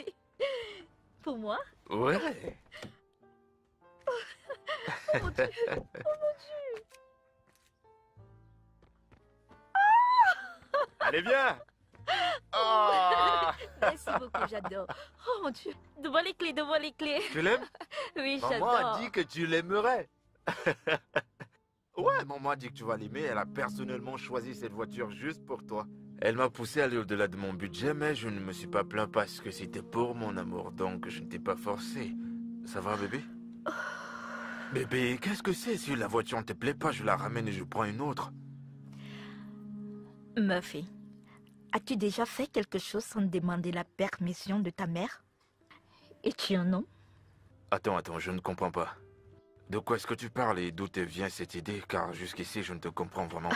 bébé. Pour moi? Ouais. Oh mon Dieu. Oh mon Dieu. Allez, viens. Oh. Merci beaucoup, j'adore. Oh mon Dieu. Devant les clés, devant les clés. Tu l'aimes? Oui, Maman a j'adore. dit que tu l'aimerais. Ouais, maman a dit que tu vas l'aimer. Elle a personnellement choisi cette voiture juste pour toi. Elle m'a poussé à aller au-delà de mon budget, mais je ne me suis pas plaint parce que c'était pour mon amour, donc je ne t'ai pas forcé. Ça va, bébé? Bébé, qu'est-ce que c'est? Si la voiture ne te plaît pas, je la ramène et je prends une autre. Murphy, as-tu déjà fait quelque chose sans demander la permission de ta mère? Es-tu un homme? Attends, je ne comprends pas. De quoi est-ce que tu parles et d'où te vient cette idée? Car jusqu'ici, je ne te comprends vraiment pas.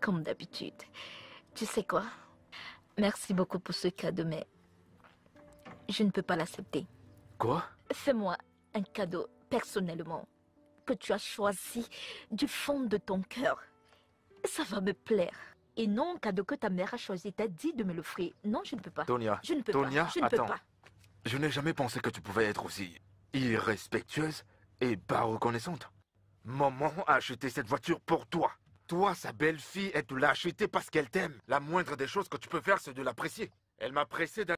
Comme d'habitude. Tu sais quoi? Merci beaucoup pour ce cadeau, mais je ne peux pas l'accepter. Quoi? Fais-moi un cadeau personnellement que tu as choisi du fond de ton cœur. Ça va me plaire. Et non un cadeau que ta mère a choisi. T'as dit de me l'offrir. Non, je ne peux pas. Tonia, Je ne peux Tonia, pas. Je ne peux attends. pas. Je n'ai jamais pensé que tu pouvais être aussi irrespectueuse et pas reconnaissante. Maman a acheté cette voiture pour toi. Toi, sa belle-fille, elle te l'a achetée parce qu'elle t'aime. La moindre des choses que tu peux faire, c'est de l'apprécier. Elle m'a pressé d'un...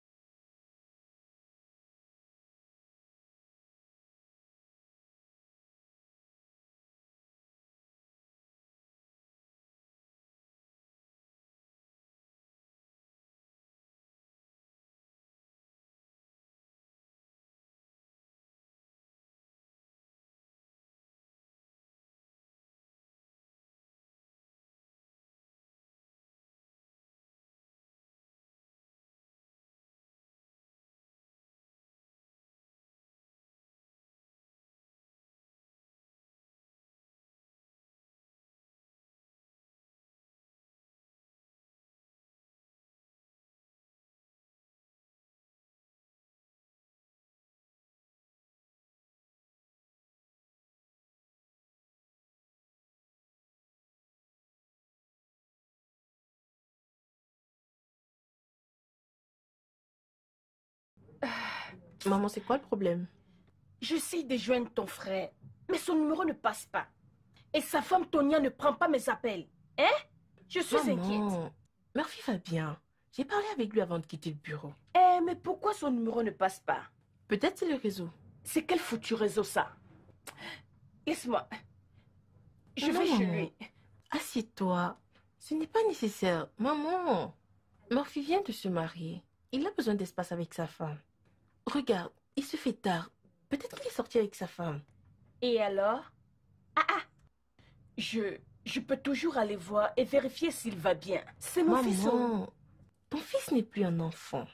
Maman, c'est quoi le problème? J'essaye de joindre ton frère, mais son numéro ne passe pas. Et sa femme Tonia ne prend pas mes appels. Hein? Je suis inquiète. Maman, Murphy va bien. J'ai parlé avec lui avant de quitter le bureau. Eh, mais pourquoi son numéro ne passe pas? Peut-être c'est le réseau. C'est quel foutu réseau ça? Laisse-moi. Je Non, vais chez maman. lui. Assieds-toi. Ce n'est pas nécessaire. Maman, Murphy vient de se marier. Il a besoin d'espace avec sa femme. Regarde, il se fait tard. Peut-être qu'il est sorti avec sa femme. Et alors? Je peux toujours aller voir et vérifier s'il va bien. C'est mon fils. Maman, ton fils n'est plus un enfant.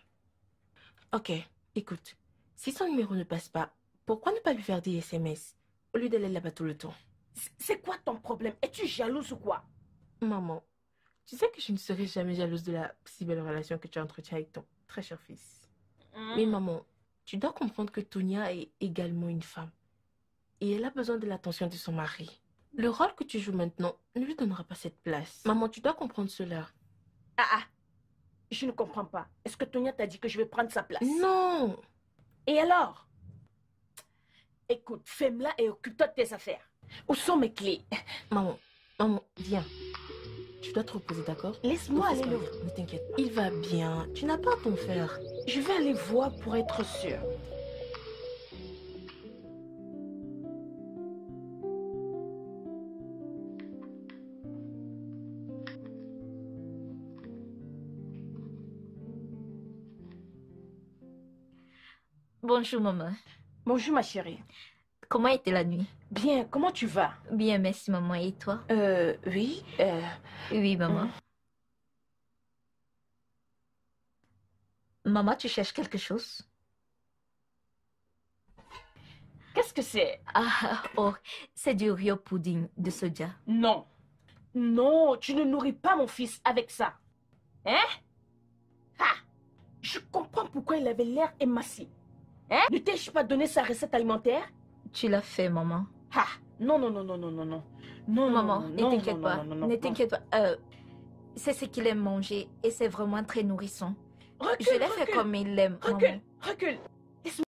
Ok, écoute. Si son numéro ne passe pas, pourquoi ne pas lui faire des SMS au lieu d'aller là-bas tout le temps? C'est quoi ton problème? Es-tu jalouse ou quoi? Maman, tu sais que je ne serai jamais jalouse de la si belle relation que tu entretiens avec ton très cher fils. Mais maman, tu dois comprendre que Tonia est également une femme. Et elle a besoin de l'attention de son mari. Le rôle que tu joues maintenant ne lui donnera pas cette place. Maman, tu dois comprendre cela. Je ne comprends pas. Est-ce que Tonia t'a dit que je vais prendre sa place? Non! Et alors? Écoute, fais-la et occupe-toi de tes affaires. Où sont mes clés? Maman, viens. Tu dois te reposer, d'accord? Laisse-moi aller le... Ne t'inquiète pas. Il va bien. Tu n'as pas à t'en faire. Je vais aller voir pour être sûre. Bonjour, maman. Bonjour, ma chérie. Comment était la nuit? Bien, comment tu vas? Bien, merci, maman. Et toi? Oui. Oui, maman. Maman, tu cherches quelque chose? Qu'est-ce que c'est? Oh, c'est du Rio pudding de soja. Non. Non, tu ne nourris pas mon fils avec ça. Hein? Je comprends pourquoi il avait l'air émacié. Hein? Ne t'ai-je pas donné sa recette alimentaire? Tu l'as fait, maman. Non. Non, maman, non, ne t'inquiète pas. Ne t'inquiète pas. C'est ce qu'il aime manger et c'est vraiment très nourrissant. Recule, Je l'ai fait recule, comme il l'aime, recule, maman. recule. Laisse-moi.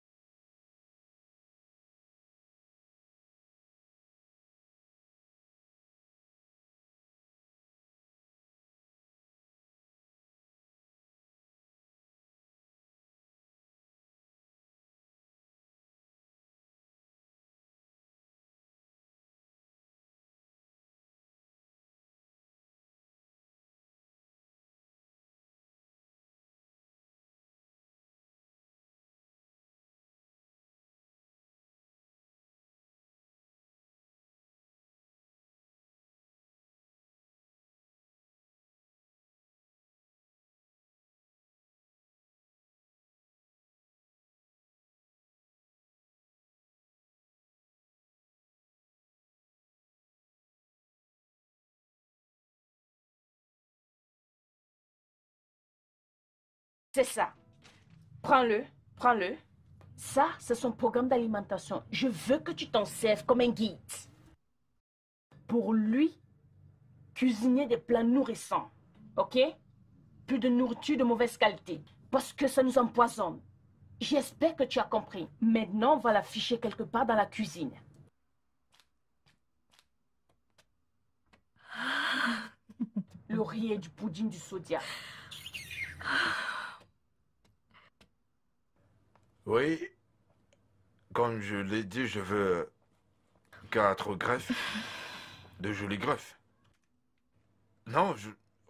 C'est ça. Prends-le, prends-le. Ça, c'est son programme d'alimentation. Je veux que tu t'en serves comme un guide. Pour lui, cuisiner des plats nourrissants. OK? Plus de nourriture de mauvaise qualité. Parce que ça nous empoisonne. J'espère que tu as compris. Maintenant, on va l'afficher quelque part dans la cuisine. Le riz et du pudding du sodia. Oui, comme je l'ai dit, je veux 4 greffes. De jolies greffes. Non,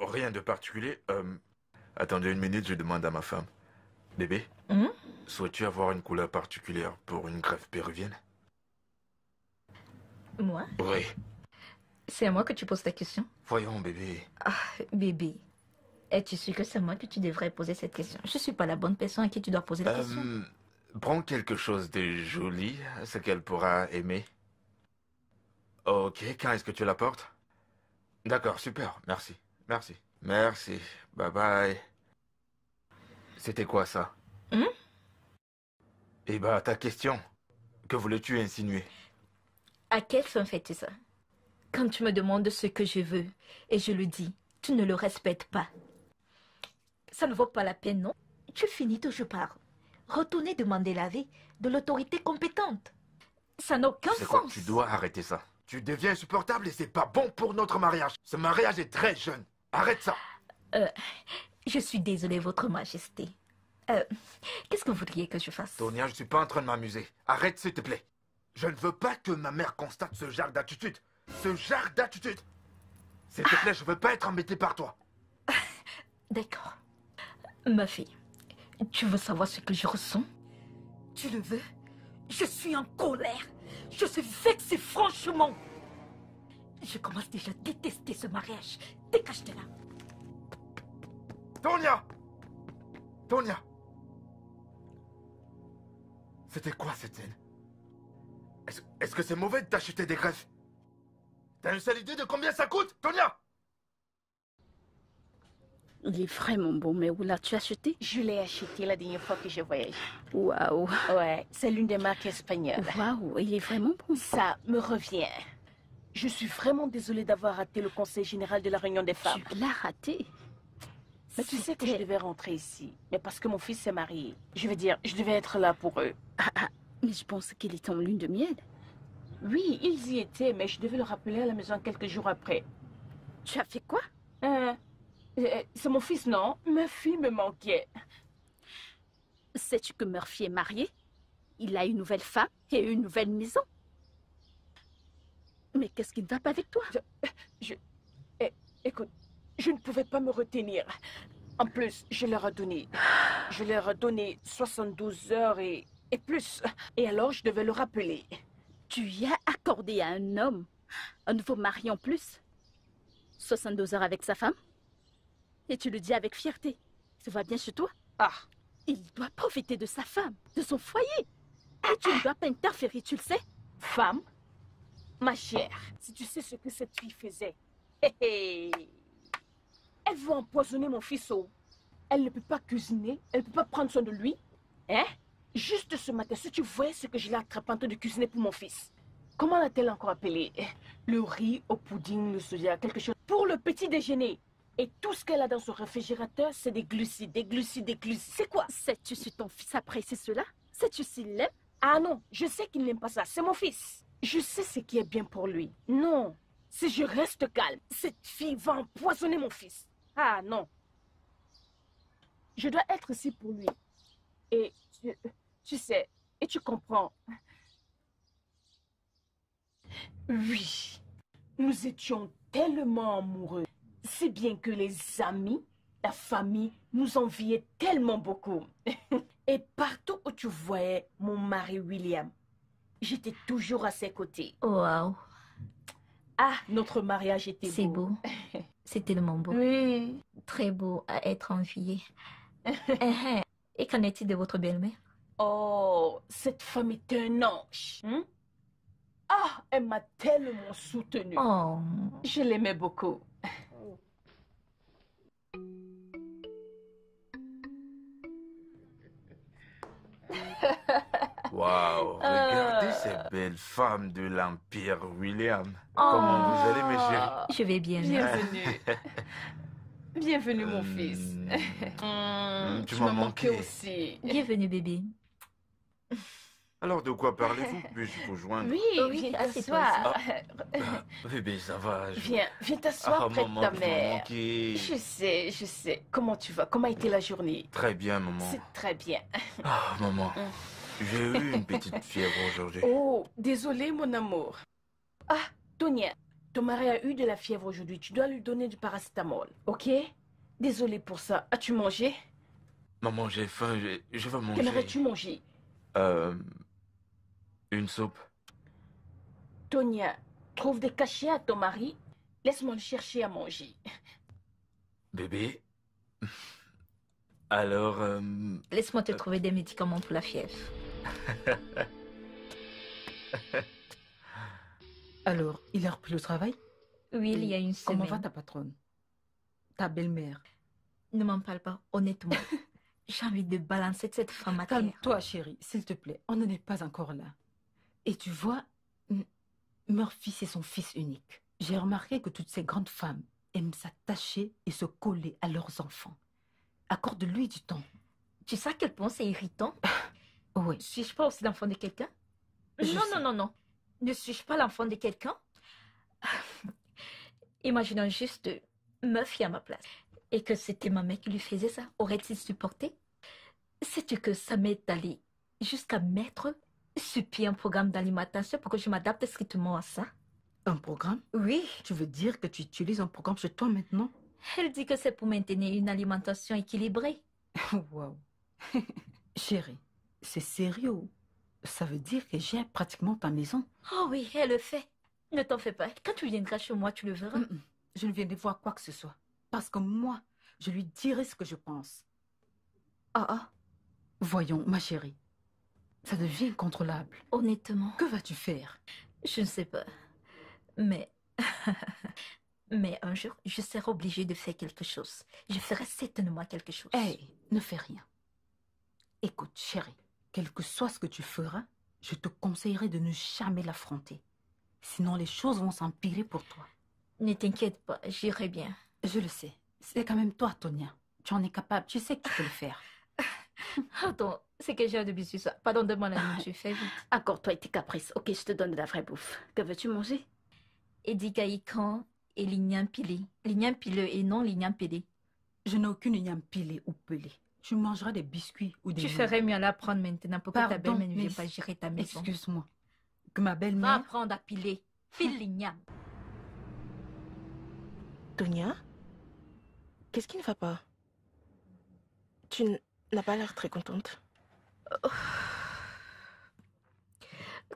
rien de particulier. Attendez une minute, je demande à ma femme. Bébé, souhaites-tu avoir une couleur particulière pour une greffe péruvienne? Moi? Oui. C'est à moi que tu poses ta question? Voyons, bébé. Ah, bébé. Es-tu sûr que c'est moi que tu devrais poser cette question? Je suis pas la bonne personne à qui tu dois poser la question. Prends quelque chose de joli, ce qu'elle pourra aimer. Ok, quand est-ce que tu la portes? D'accord, super, merci. Merci. Merci. Bye bye. C'était quoi ça? Eh bah, ta question. Que voulais-tu insinuer? À quelle fin fais-tu ça? Quand tu me demandes ce que je veux et je le dis, tu ne le respectes pas. Ça ne vaut pas la peine, non? Tu finis toujours par retourner demander l'avis de l'autorité compétente. Ça n'a aucun C'est quoi? sens. Tu dois arrêter ça. Tu deviens insupportable et c'est pas bon pour notre mariage. Ce mariage est très jeune. Arrête ça. Je suis désolée, Votre Majesté. Qu'est-ce que vous voudriez que je fasse? Tonia, je suis pas en train de m'amuser. Arrête, s'il te plaît. Je ne veux pas que ma mère constate ce genre d'attitude. Ce genre d'attitude. S'il te plaît, je veux pas être embêté par toi. D'accord. Ma fille, tu veux savoir ce que je ressens? Tu le veux? Je suis en colère. Je suis vexée, franchement. Je commence déjà à détester ce mariage. Dégage de là. Tonia! Tonia! C'était quoi cette scène? Est-ce que c'est mauvais de t'acheter des greffes? T'as une seule idée de combien ça coûte, Tonia? Il est vraiment beau, mais où l'as-tu acheté? Je l'ai acheté la dernière fois que j'ai voyagé. Waouh! Ouais, c'est l'une des marques espagnoles. Waouh, il est vraiment beau. Ça me revient. Je suis vraiment désolée d'avoir raté le conseil général de la réunion des femmes. Tu l'as raté. Mais tu sais que je devais rentrer ici. Mais parce que mon fils s'est marié. Je veux dire, je devais être là pour eux. Mais je pense qu'il est en lune de miel. Oui, ils y étaient, mais je devais le rappeler à la maison quelques jours après. Tu as fait quoi? C'est mon fils, non? Ma fille me manquait. Sais-tu que Murphy est marié? Il a une nouvelle femme et une nouvelle maison. Mais qu'est-ce qui ne va pas avec toi? Écoute, je ne pouvais pas me retenir. En plus, je leur ai donné 72 heures et plus. Et alors, je devais le rappeler. Tu y as accordé à un homme un nouveau mari en plus? 72 heures avec sa femme? Et tu le dis avec fierté. Ça va bien chez toi? Ah, Il doit profiter de sa femme, de son foyer. Et tu ne dois pas interférer, tu le sais? femme, ma chère, si tu sais ce que cette fille faisait. Hé, hé. Elle veut empoisonner mon fils. Elle ne peut pas cuisiner, elle ne peut pas prendre soin de lui. Hein? Juste ce matin, si tu voyais ce que je l'ai attrapé en train de cuisiner pour mon fils. Comment l'a-t-elle encore appelé? Le riz au pudding, le soja, quelque chose. Pour le petit déjeuner. Et tout ce qu'elle a dans son réfrigérateur, c'est des glucides, des glucides, des glucides. C'est quoi? Sais-tu si ton fils apprécie cela? Sais-tu s'il l'aime? Ah non, je sais qu'il n'aime pas ça. C'est mon fils. Je sais ce qui est bien pour lui. Non, si je reste calme, cette fille va empoisonner mon fils. Ah non. Je dois être ici pour lui. Et tu sais, et tu comprends. Oui, nous étions tellement amoureux. Si bien que les amis, la famille nous enviaient tellement beaucoup. Et partout où tu voyais mon mari William, j'étais toujours à ses côtés. Waouh, Ah, notre mariage était c'est beau. beau. C'est tellement beau. Oui. Très beau à être envié. Et qu'en est-il de votre belle-mère? Oh, cette femme est un ange. Hein? Ah, elle m'a tellement soutenue. Oh, Je l'aimais beaucoup. Waouh, regardez ces belles femmes de l'Empire, William. Comment vous allez, mes chéris? je vais bien. Bienvenue. Bienvenue, mon Hmm, fils. tu Tu m'as m'as manqué manqué. aussi. Bienvenue, bébé. Alors, de quoi parlez-vous? Puis-je vous joindre? Oui, Oui, viens assieds-toi t'asseoir. Bébé, ça va. Viens t'asseoir près de maman, ta tu m'as mère. manqué. Je sais. Comment tu vas? Comment a été la journée? Très bien, maman. C'est très bien. Ah, maman, Hum. j'ai eu une petite fièvre aujourd'hui. Oh, désolé, mon amour. Ah, Tonia, ton mari a eu de la fièvre aujourd'hui. Tu dois lui donner du paracétamol, ok? Désolé pour ça. As-tu mangé? Maman, j'ai faim, je vais manger. Qu'aimerais-tu manger? Une soupe. Tonia, trouve des cachets à ton mari. Laisse-moi le chercher à manger. Bébé. Alors, Laisse-moi te trouver des médicaments pour la fièvre. Alors, il a repris le travail? Oui, il y a une Comment semaine. va ta patronne? Ta belle-mère? Ne m'en parle pas, honnêtement. J'ai envie de balancer cette femme à terre. Calme-toi, chérie, s'il te plaît. On n'en est pas encore là. Et tu vois, Murphy, c'est son fils unique. J'ai remarqué que toutes ces grandes femmes aiment s'attacher et se coller à leurs enfants. Accorde-lui du temps. Tu sais à quel point c'est irritant? Oui. Suis-je pas aussi l'enfant de quelqu'un? Je Non, sais. non, non, non. Ne suis-je pas l'enfant de quelqu'un? Imaginons juste Murphy à ma place. Et que c'était ma mère qui lui faisait ça. Aurait-il supporté? Sais-tu que ça m'est allé jusqu'à mettre sur pied un programme d'alimentation pour que je m'adapte strictement à ça? Un programme? Oui. Tu veux dire que tu utilises un programme chez toi maintenant? Elle dit que c'est pour maintenir une alimentation équilibrée. Waouh. Chérie, c'est sérieux. Ça veut dire que j'ai pratiquement ta maison. Oh oui, elle le fait. Ne t'en fais pas. Quand tu viendras chez moi, tu le verras. Je ne viendrai voir quoi que ce soit. Parce que moi, je lui dirai ce que je pense. Ah, Voyons, ma chérie. Ça devient incontrôlable. honnêtement, Que vas-tu faire? je ne sais pas. Mais... Mais un jour, je serai obligée de faire quelque chose. Je ferai certainement quelque chose. Hé, ne fais rien. Écoute, chérie, quel que soit ce que tu feras, je te conseillerais de ne jamais l'affronter. Sinon, les choses vont s'empirer pour toi. Ne t'inquiète pas, j'irai bien. Je le sais. C'est quand même toi, Tonia. Tu en es capable. Tu sais que tu peux le faire. Attends, c'est que j'ai de bisous ça. Pardon, demande la nourriture, fais vite. Accorde-toi et tes caprices. Ok, je te donne de la vraie bouffe. Que veux-tu manger? Edikaïkan et l'igname pilé. L'igname pileux et non l'igname pilé. Je n'ai aucune igname pilée ou pelée. Tu mangeras des biscuits ou des Tu nouilles. ferais mieux à l'apprendre maintenant pour que ta Pardon, belle-mère ne vienne mais- pas gérer ta maison. Excuse-moi. Que ma Va belle-mère... apprendre à piler. File l'igname. Tonia, qu'est-ce qui ne va pas? N'as pas l'air très contente.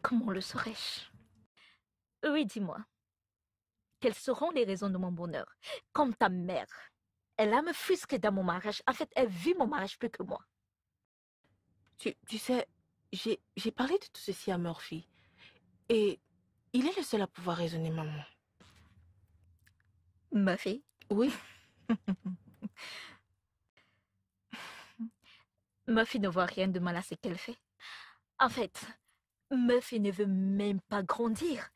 Comment le saurais-je? Oui, dis-moi. Quelles seront les raisons de mon bonheur? Comme ta mère. Elle a me fusqué dans mon mariage. En fait, elle vit mon mariage plus que moi. Tu sais, j'ai parlé de tout ceci à Murphy. Et il est le seul à pouvoir raisonner, maman. Ma fille? Oui, Murphy ne voit rien de mal à ce qu'elle fait. En fait, Murphy ne veut même pas grandir.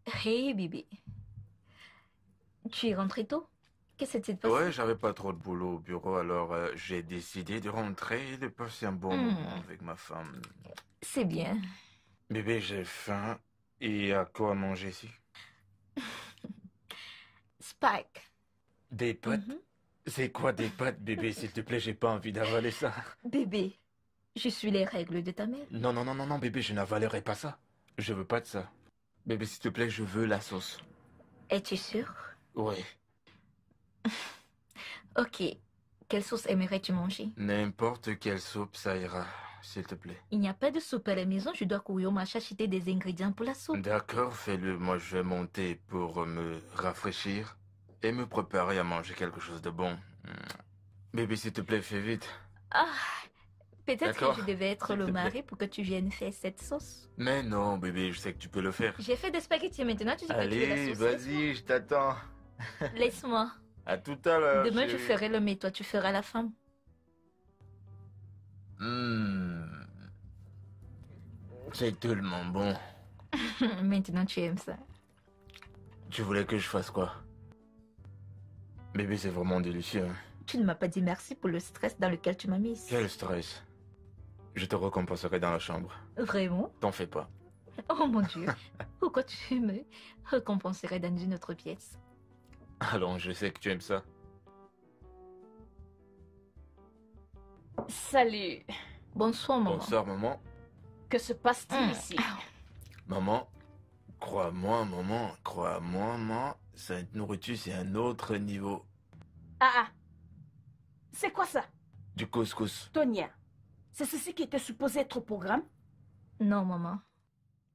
Hey, bébé. Tu es rentré tôt? Qu'est-ce qui s'est passé? Ouais, j'avais pas trop de boulot au bureau, alors j'ai décidé de rentrer et de passer un bon moment avec ma femme. C'est bien. Bébé, j'ai faim. Et à quoi manger ici? Spike. Des pâtes? Mhm. C'est quoi des pâtes, bébé? S'il te plaît, j'ai pas envie d'avaler ça. Bébé, je suis les règles de ta mère. Non, non, non, non, non, bébé, je n'avalerai pas ça. Je veux pas de ça. Bébé, s'il te plaît, je veux la sauce. Es-tu sûr? Ouais, Ok. Quelle sauce aimerais-tu manger? n'importe quelle soupe, ça ira, s'il te plaît. Il n'y a pas de soupe à la maison, je dois courir au marché acheter des ingrédients pour la soupe. D'accord, fais-le. Moi, je vais monter pour me rafraîchir et me préparer à manger quelque chose de bon. Bébé, s'il te plaît, fais vite. Ah, peut-être que D'accord. je devais être S'il le te plaît. mari pour que tu viennes faire cette sauce. Mais non, bébé, je sais que tu peux le faire. J'ai fait des spaghettis maintenant, tu dis que tu veux la Allez, sauce. vas-y, je t'attends. Laisse-moi. À tout à l'heure. Demain, je chérie. ferai l'homme et toi, tu feras la femme. C'est tellement bon. Maintenant, tu aimes ça. Tu voulais que je fasse quoi? Bébé, c'est vraiment délicieux. Hein. Tu ne m'as pas dit merci pour le stress dans lequel tu m'as mise. Quel stress. Je te récompenserai dans la chambre. Vraiment? T'en fais pas. Oh mon Dieu. Pourquoi tu me récompenserais dans une autre pièce? Allons, je sais que tu aimes ça. Salut. Bonsoir, maman. Bonsoir, maman. Que se passe-t-il ici? Maman, crois-moi, maman, cette nourriture, c'est un autre niveau. Ah ah. C'est quoi ça, Du couscous. Tonia? C'est ceci qui était supposé être au programme? Non, maman.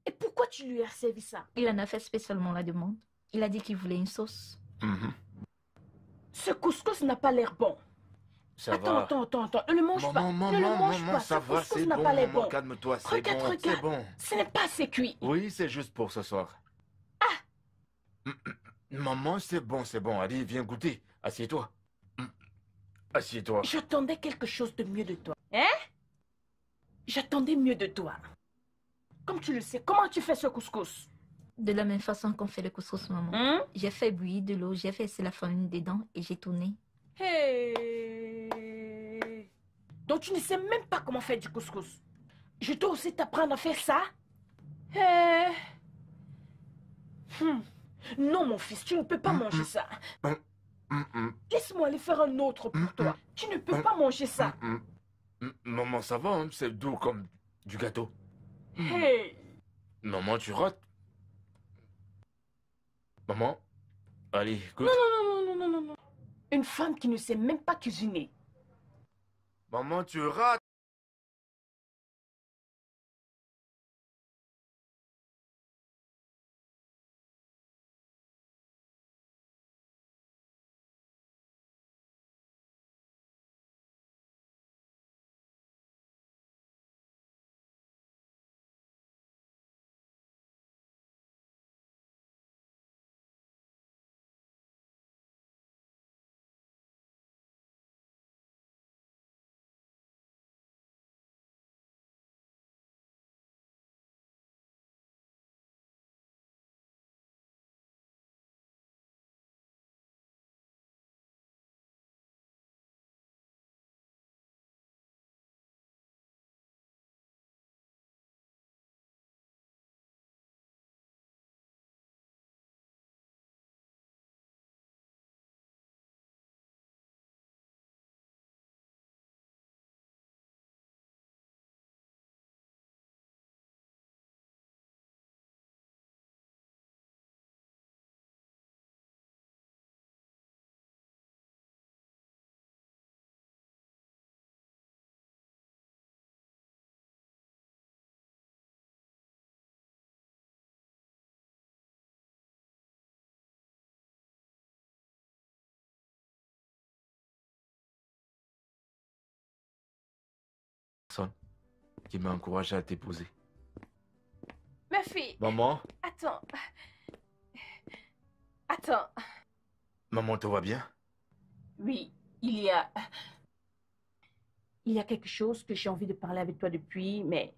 Et pourquoi tu lui as servi ça? Il en a fait spécialement la demande. Il a dit qu'il voulait une sauce. Mhm. Ce couscous n'a pas l'air bon. Ça Attends, va. attends, ne le mange pas. Maman, Ne le maman, mange maman, pas. ça Ce va, couscous c'est n'a bon, pas l'air maman, bon. calme-toi, c'est Regarde, bon, c'est regarde. bon. Ce n'est pas assez cuit. Oui, c'est juste pour ce soir. Maman, c'est bon, allez, viens goûter. Assieds-toi. Assieds-toi. J'attendais quelque chose de mieux de toi. Hein? J'attendais mieux de toi. Comme tu le sais, comment tu fais ce couscous? De la même façon qu'on fait le couscous, maman. Hein? J'ai fait bouillir de l'eau, j'ai versé la farine dedans et j'ai tourné. Hey. Donc tu ne sais même pas comment faire du couscous. Je dois aussi t'apprendre à faire ça? Hey. Non, mon fils, tu ne peux pas manger ça. Laisse-moi aller faire un autre pour toi. Tu ne peux pas manger ça. Maman, ça va, hein, c'est doux comme du gâteau. Hey. Maman, tu rates. Maman, allez, goûte. Non. Une femme qui ne sait même pas cuisiner. Maman, tu rates. Personne qui m'a encouragé à t'épouser. Ma fille, Maman, attends. Attends. maman, tout va bien? Oui, il y a quelque chose que j'ai envie de parler avec toi depuis, mais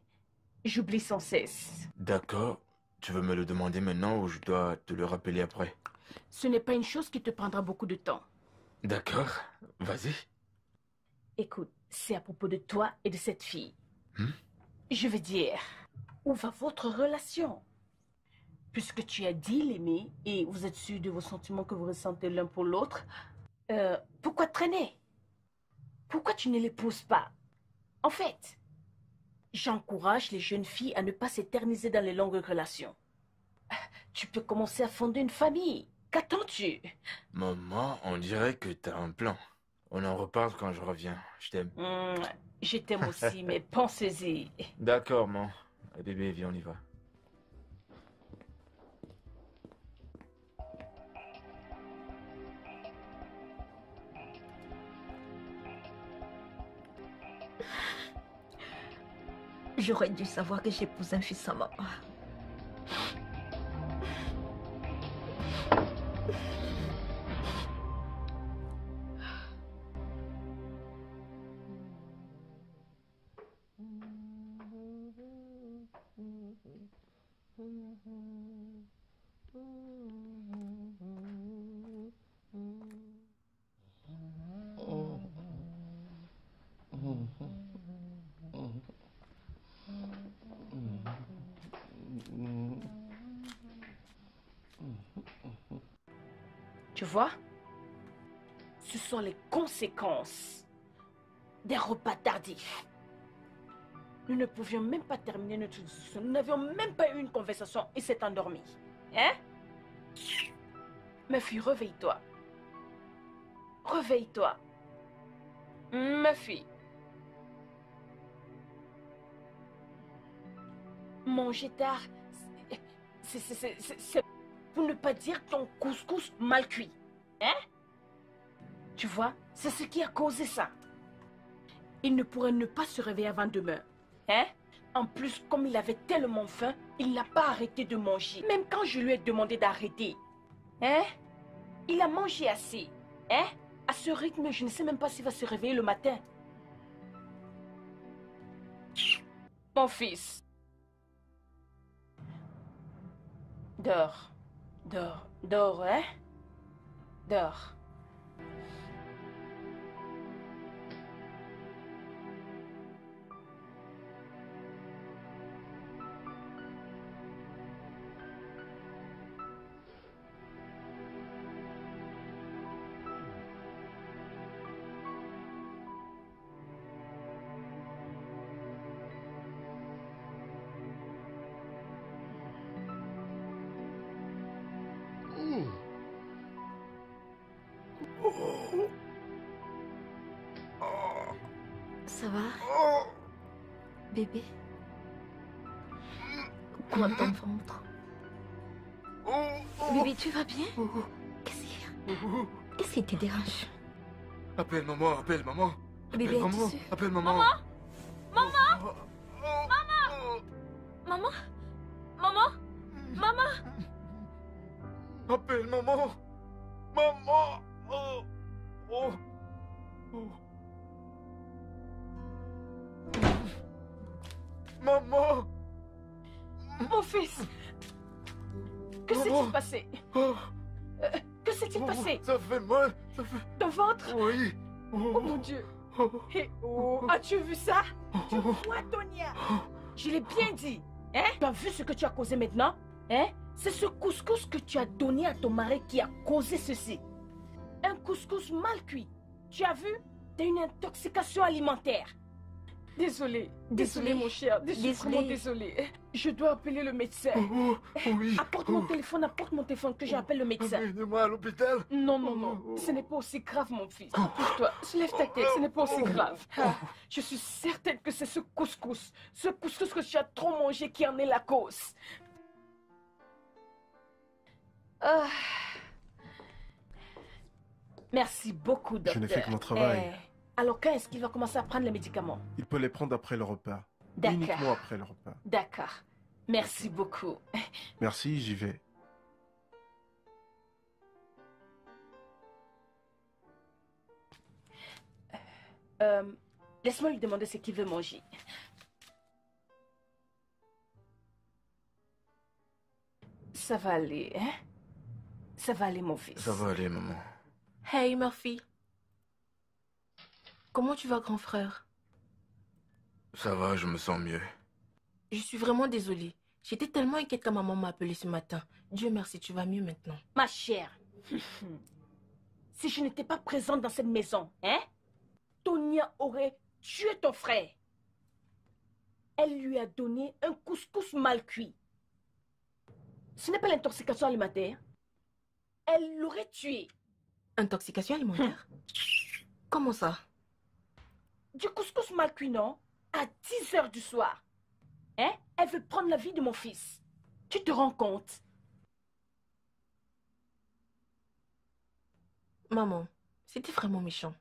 j'oublie sans cesse. D'accord. Tu veux me le demander maintenant ou je dois te le rappeler après? Ce n'est pas une chose qui te prendra beaucoup de temps. D'accord, vas-y. Écoute, c'est à propos de toi et de cette fille. Hmm? Je veux dire, où va votre relation? Puisque tu as dit l'aimer et vous êtes sûr de vos sentiments que vous ressentez l'un pour l'autre, pourquoi traîner? Pourquoi tu ne l'épouses pas? En fait, j'encourage les jeunes filles à ne pas s'éterniser dans les longues relations. Tu peux commencer à fonder une famille. Qu'attends-tu? Maman, on dirait que t'as un plan. On en reparle quand je reviens. Je t'aime. Je t'aime aussi, mais pensez-y. D'accord, maman. Bébé, viens, on y va. J'aurais dû savoir que j'épouse un fils sans maman. Tu vois? Ce sont les conséquences des repas tardifs. Nous ne pouvions même pas terminer notre discussion. Nous n'avions même pas eu une conversation et s'est endormi. Hein? Ma fille, réveille-toi. Réveille-toi. Ma fille. Manger tard, c'est pour ne pas dire ton couscous mal cuit. Hein? Tu vois, c'est ce qui a causé ça. Il ne pourrait ne pas se réveiller avant demain. Hein? En plus, comme il avait tellement faim, il n'a pas arrêté de manger. Même quand je lui ai demandé d'arrêter. Hein? Il a mangé assez. Hein? À ce rythme, je ne sais même pas s'il va se réveiller le matin. Mon fils. Dors. Dors. Dors, hein? Dors. Ça va? Bébé? Quoi ton ventre? Bébé, tu vas bien? Qu'est-ce qu'il y a? Qu'est-ce qui te dérange? Appelle maman, appelle maman. Bébé, Appelle maman, es-tu sûr? appelle maman. Maman! Maman? Maman? Maman? Appelle maman. Maman. Oh. Oh. Oh. Maman. Mon fils! Que s'est-il passé? Oh. Que s'est-il passé? Ça fait mal. Ça fait... Ton ventre? Oui. Oh mon Dieu! Et as-tu vu ça? Tu vois, Tonia? Je l'ai bien dit. Hein? Tu as vu ce que tu as causé maintenant? Hein? C'est ce couscous que tu as donné à ton mari qui a causé ceci. Un couscous mal cuit. Tu as vu? T'as une intoxication alimentaire. Désolé, désolé mon cher, je suis vraiment désolée. Je dois appeler le médecin. Oui. Apporte mon téléphone que j'appelle le médecin. Amenez-moi à l'hôpital. Non, non, non, ce n'est pas aussi grave mon fils. Pousse-toi, lève ta tête, ce n'est pas aussi grave. Ah, je suis certaine que c'est ce couscous que tu as trop mangé qui en est la cause. Ah. Merci beaucoup, docteur. Je n'ai fait que mon travail. Alors quand est-ce qu'il va commencer à prendre les médicaments? Il peut les prendre après le repas. D'accord. Uniquement après le repas. D'accord. Merci beaucoup. Merci, j'y vais. Laisse-moi lui demander ce qu'il veut manger. Ça va aller, hein? Ça va aller, mon fils. Ça va aller, maman. Hey Murphy. Comment tu vas, grand frère? Ça va, je me sens mieux. Je suis vraiment désolée. J'étais tellement inquiète quand maman m'a appelé ce matin. Dieu merci, tu vas mieux maintenant. Ma chère, si je n'étais pas présente dans cette maison, hein? Tonia aurait tué ton frère. Elle lui a donné un couscous mal cuit. Ce n'est pas l'intoxication alimentaire. Elle l'aurait tué. Intoxication alimentaire? Comment ça? Du couscous mal cuit, non? À 10 heures du soir. Hein? Elle veut prendre la vie de mon fils. Tu te rends compte? Maman, c'était vraiment méchant.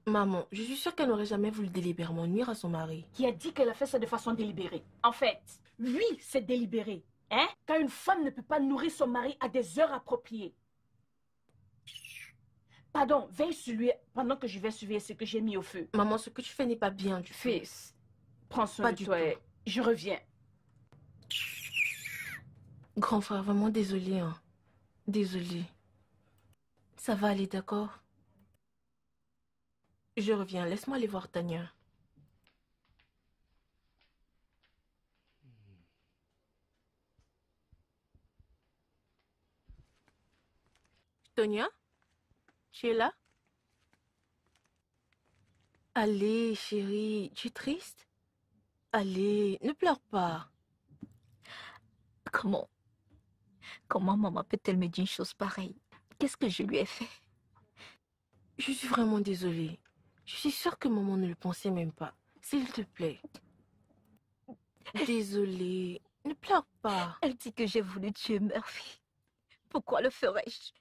Maman, je suis sûre qu'elle n'aurait jamais voulu délibérément nuire à son mari. Qui a dit qu'elle a fait ça de façon délibérée? En fait, oui, c'est délibéré. Hein? Quand une femme ne peut pas nourrir son mari à des heures appropriées. Pardon, veille sur lui pendant que je vais surveiller ce que j'ai mis au feu. Maman, ce que tu fais n'est pas bien du tout. Fils, prends soin Pas de du toi tout. et je reviens. Grand frère, vraiment désolé, hein. Désolé. Ça va aller, d'accord? Je reviens, laisse-moi aller voir Tania. Tonia? Tu es là? Allez, chérie, tu es triste? Allez, ne pleure pas. Comment maman peut-elle me dire une chose pareille? Qu'est-ce que je lui ai fait? Je suis vraiment désolée. Je suis sûre que maman ne le pensait même pas. S'il te plaît. Désolée. Ne pleure pas. Elle dit que j'ai voulu tuer Murphy. Pourquoi le ferais-je?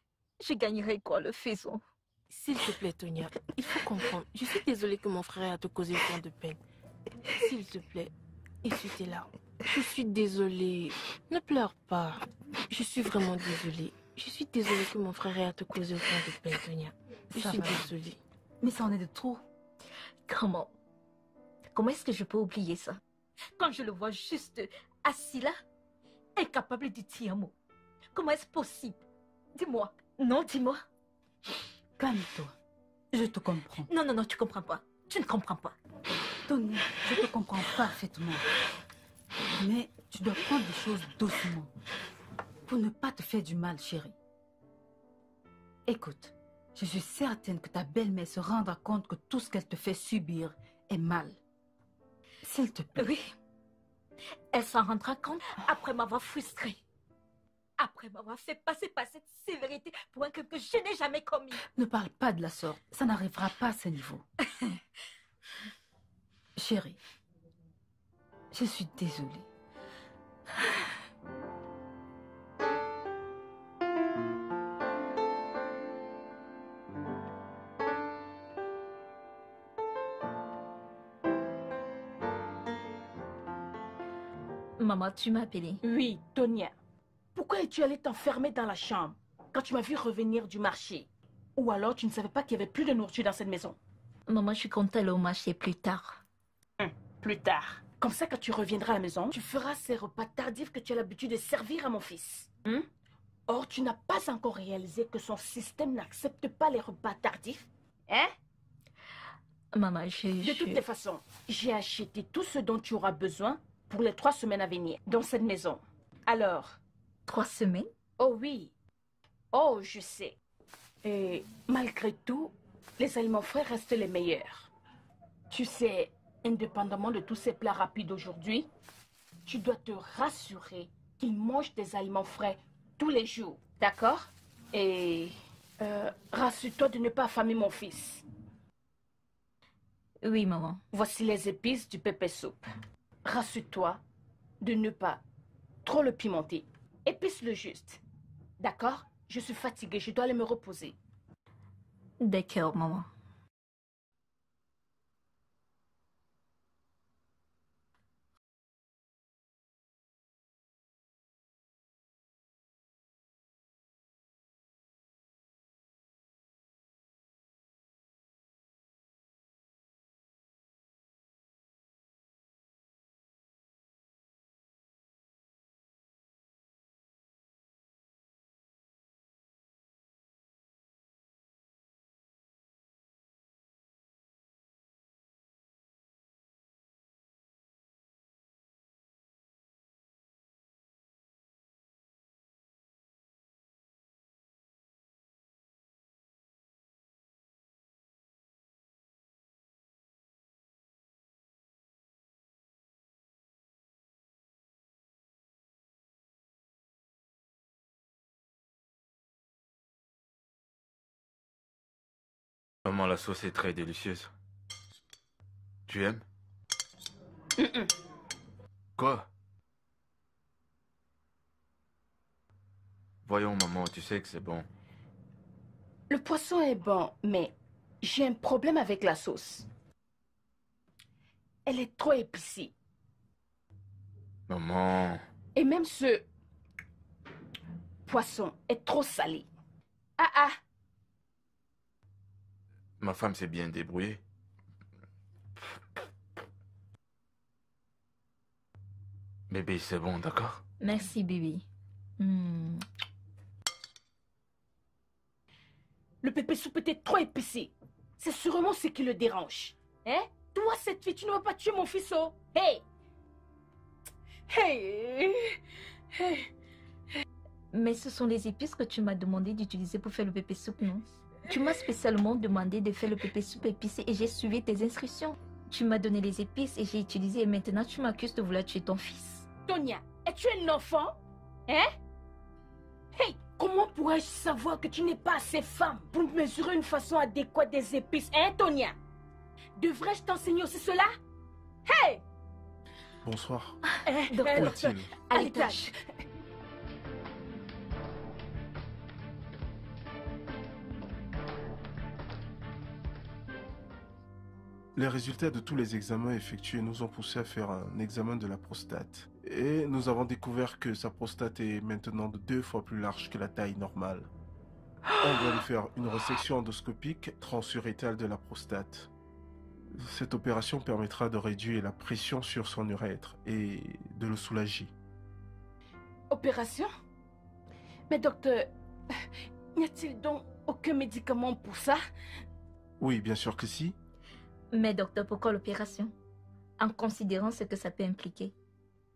Je gagnerais quoi le faisant? S'il te plaît, Tonia, il faut comprendre. Je suis désolée que mon frère ait te causé autant de peine. S'il te plaît, essuie tes larmes. Je suis désolée. Ne pleure pas. Je suis vraiment désolée. Je suis désolée que mon frère ait te causé autant de peine, Tonia. Je Ça suis va. désolée. Mais ça en est de trop. Comment est-ce que je peux oublier ça? Quand je le vois juste assis là, incapable de dire un mot. Comment est-ce possible? Dis-moi. Non, dis-moi. Calme-toi. Je te comprends. Non, tu comprends pas. Tu ne comprends pas. Tony, je te comprends parfaitement. Mais tu dois prendre les choses doucement. Pour ne pas te faire du mal, chérie. Écoute, je suis certaine que ta belle-mère se rendra compte que tout ce qu'elle te fait subir est mal. S'il te plaît. Oui. Elle s'en rendra compte après m'avoir frustrée. Après m'avoir fait passer par cette sévérité pour un crime que je n'ai jamais commis. Ne parle pas de la sorte. Ça n'arrivera pas à ce niveau. Chérie, je suis désolée. Maman, tu m'as appelé. Oui, Tonia. Pourquoi es-tu allée t'enfermer dans la chambre quand tu m'as vu revenir du marché? Ou alors tu ne savais pas qu'il y avait plus de nourriture dans cette maison? Maman, je compte aller au marché plus tard. Plus tard. Comme ça, quand tu reviendras à la maison, tu feras ces repas tardifs que tu as l'habitude de servir à mon fils. Or, tu n'as pas encore réalisé que son système n'accepte pas les repas tardifs. Hein? Maman, De toutes les façons, j'ai acheté tout ce dont tu auras besoin pour les 3 semaines à venir dans cette maison. Alors, 3 semaines? oh oui. Oh, je sais. Et malgré tout, les aliments frais restent les meilleurs. Tu sais, indépendamment de tous ces plats rapides aujourd'hui, tu dois te rassurer qu'il mange des aliments frais tous les jours, d'accord? Et rassure-toi de ne pas affamer mon fils. Oui, maman. Voici les épices du pepper soup. Rassure-toi de ne pas trop le pimenter. Épice-le juste. D'accord? Je suis fatiguée, je dois aller me reposer. D'accord, maman. Maman, la sauce est très délicieuse. Tu aimes? Quoi? Voyons, maman, tu sais que c'est bon. Le poisson est bon, mais j'ai un problème avec la sauce. Elle est trop épicée. Maman... Et même ce poisson est trop salé. Ah ah, Ma femme s'est bien débrouillée. Bébé, c'est bon, d'accord? Merci, bébé. le pépé soupe était trop épicé. C'est sûrement ce qui le dérange. Hein? Toi, cette fille, tu ne vas pas tuer mon fils, oh? Hey! Hey! Hey! Mais ce sont les épices que tu m'as demandé d'utiliser pour faire le pépé soupe, non? Tu m'as spécialement demandé de faire le pépé soupe épicé et j'ai suivi tes instructions. Tu m'as donné les épices et j'ai utilisé et maintenant tu m'accuses de vouloir tuer ton fils. Tonia, es-tu un enfant? Hein? Hey! Comment pourrais-je savoir que tu n'es pas assez femme pour mesurer une façon adéquate des épices, hein, Tonia? Devrais-je t'enseigner aussi cela? Hey! Bonsoir. Donc, Où est-il? à l'étage. Les résultats de tous les examens effectués nous ont poussé à faire un examen de la prostate. Et nous avons découvert que sa prostate est maintenant de 2 fois plus large que la taille normale. On doit lui faire une resection endoscopique transurétale de la prostate. Cette opération permettra de réduire la pression sur son urètre et de le soulager. Opération? Mais docteur, n'y a-t-il donc aucun médicament pour ça? Oui, bien sûr que si. Mais docteur, pourquoi l'opération? En considérant ce que ça peut impliquer.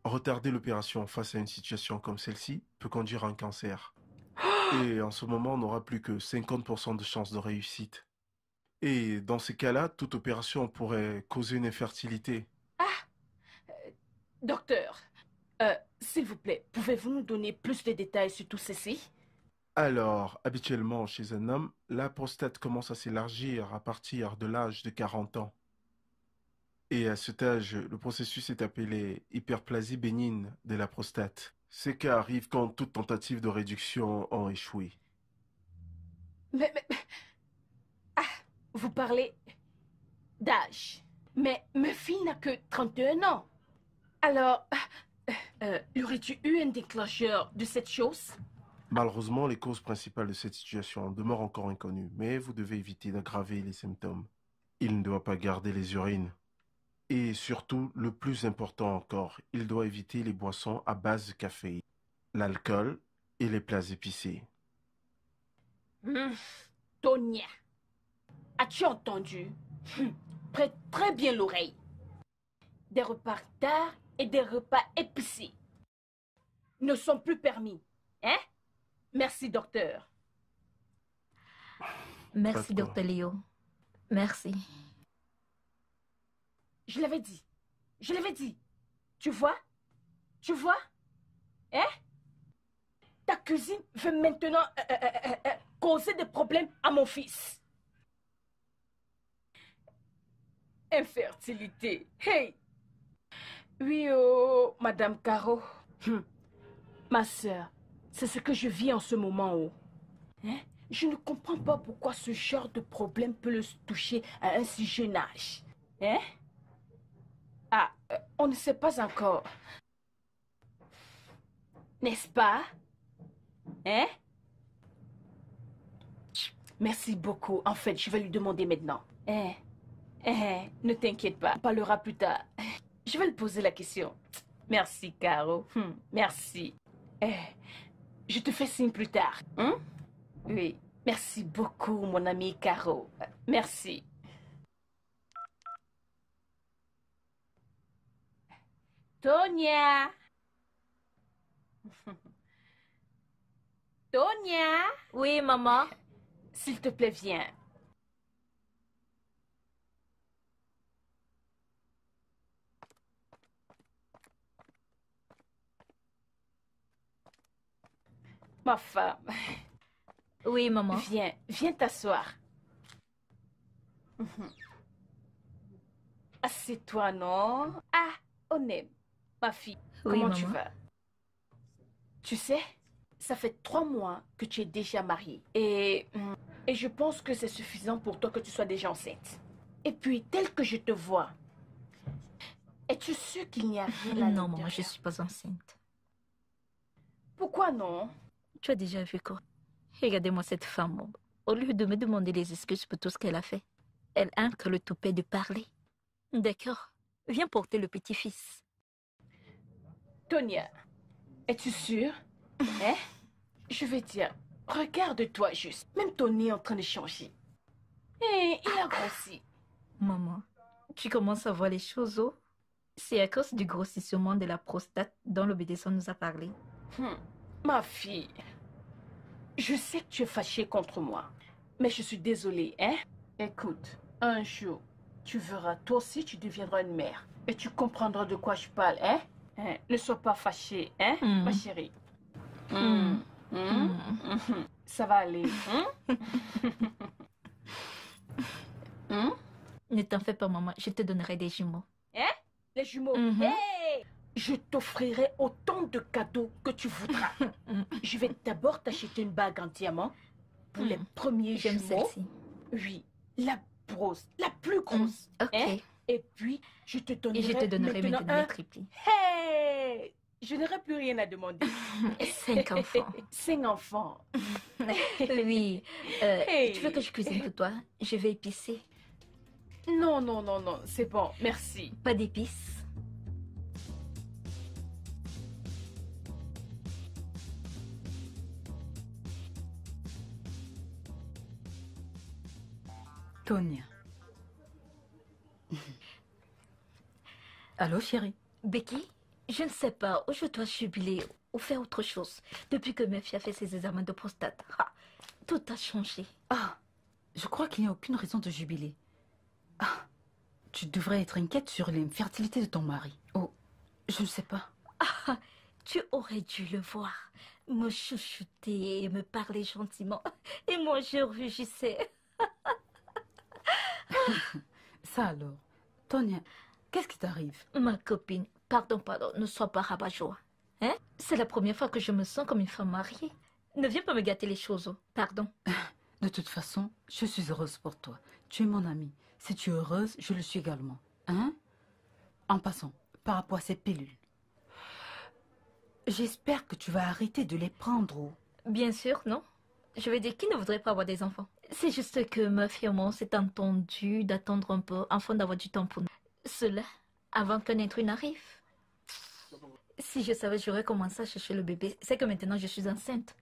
Retarder l'opération face à une situation comme celle-ci peut conduire à un cancer. Et en ce moment, on n'aura plus que 50% de chances de réussite. Et dans ces cas-là, toute opération pourrait causer une infertilité. Docteur, s'il vous plaît, pouvez-vous nous donner plus de détails sur tout ceci? Alors, habituellement, chez un homme, la prostate commence à s'élargir à partir de l'âge de 40 ans. Et à cet âge, le processus est appelé hyperplasie bénigne de la prostate. Ces cas arrivent quand toute tentative de réduction ont échoué. Mais... Ah, vous parlez d'âge. Mais ma fille n'a que 31 ans. Alors, y aurait-tu eu un déclencheur de cette chose? Malheureusement, les causes principales de cette situation demeurent encore inconnues, mais vous devez éviter d'aggraver les symptômes. Il ne doit pas garder les urines. Et surtout, le plus important encore, il doit éviter les boissons à base de café, l'alcool et les plats épicés. Tonia, as-tu entendu? Prête très bien l'oreille. Des repas tard et des repas épicés ne sont plus permis. Hein? Merci, docteur. Merci, Pas de quoi. docteur Léo. Merci. Je l'avais dit. Je l'avais dit. Tu vois? Tu vois? Hein? Ta cousine veut maintenant causer des problèmes à mon fils. Infertilité. Hey! Oui, oh, Madame Caro. Ma sœur, c'est ce que je vis en ce moment. Oh. Hein? Je ne comprends pas pourquoi ce genre de problème peut le toucher à un si jeune âge. Hein? Ah, on ne sait pas encore. N'est-ce pas? Hein? Merci beaucoup. En fait, je vais lui demander maintenant. Ne t'inquiète pas, on parlera plus tard. Je vais lui poser la question. Merci, Caro. Merci. Je te fais signe plus tard. Hein? Oui. Merci beaucoup, mon ami Caro. Merci. Tonia! Tonia! Oui, maman. S'il te plaît, viens. Ma femme, Oui, maman. viens t'asseoir. Assieds-toi, non? Ah, Onem, ma fille, Oui, comment tu maman. vas? Tu sais, ça fait 3 mois que tu es déjà mariée. Et je pense que c'est suffisant pour toi que tu sois déjà enceinte. Et puis, tel que je te vois, es-tu sûre qu'il n'y a rien là? Non, maman, je ne suis pas enceinte. Pourquoi non? Tu as déjà vu quoi? Regardez-moi cette femme. Maman. Au lieu de me demander des excuses pour tout ce qu'elle a fait, elle a que le toupet de parler. D'accord. Viens porter le petit-fils. Tonia, es-tu sûre? Hein? Je vais dire, regarde-toi juste. Même ton nez est en train de changer. Et il a grossi. Maman, tu commences à voir les choses, oh? C'est à cause du grossissement de la prostate dont l'obédience nous a parlé. Ma fille, je sais que tu es fâchée contre moi, mais je suis désolée, hein? Écoute, un jour, tu verras, toi aussi tu deviendras une mère. Et tu comprendras de quoi je parle, hein? Ne sois pas fâchée, hein, ma chérie? Ça va aller, Ne t'en fais pas, maman, je te donnerai des jumeaux. Hein? Les jumeaux, hey! Je t'offrirai autant de cadeaux que tu voudras. Je vais d'abord t'acheter une bague en diamant pour les premiers J'aime jumeaux. celle-ci. Oui, la grosse, la plus grosse. Ok. Hein? Et puis, je te donnerai, Et je te donnerai maintenant un... les triplés. Hey! Je n'aurai plus rien à demander. 5 enfants. 5 enfants. Oui. Hey. Tu veux que je cuisine pour toi? Je vais épicer. Non, non, non, non, c'est bon, merci. Pas d'épices. Tonia. Allô, chérie? Becky, je ne sais pas où je dois jubiler ou faire autre chose. Depuis que Murphy a fait ses examens de prostate, tout a changé. Ah, je crois qu'il n'y a aucune raison de jubiler. Ah, tu devrais être inquiète sur l'infertilité de ton mari. Oh, je ne sais pas. Tu aurais dû le voir, me chouchouter et me parler gentiment. Et moi, je rugissais. Ça alors, Tonia, qu'est-ce qui t'arrive? Ma copine, pardon, ne sois pas rabat-joie. Hein? C'est la première fois que je me sens comme une femme mariée. Ne viens pas me gâter les choses, oh. Pardon. De toute façon, je suis heureuse pour toi. Tu es mon amie. Si tu es heureuse, je le suis également. Hein? En passant, par rapport à ces pilules, j'espère que tu vas arrêter de les prendre. Oh. Bien sûr, non? Je veux dire, qui ne voudrait pas avoir des enfants? C'est juste que Murphy et moi, s'est entendu d'attendre un peu afin d'avoir du temps pour nous. Cela, avant qu'un intrus n'arrive. Si je savais, j'aurais commencé à chercher le bébé. C'est que maintenant, je suis enceinte.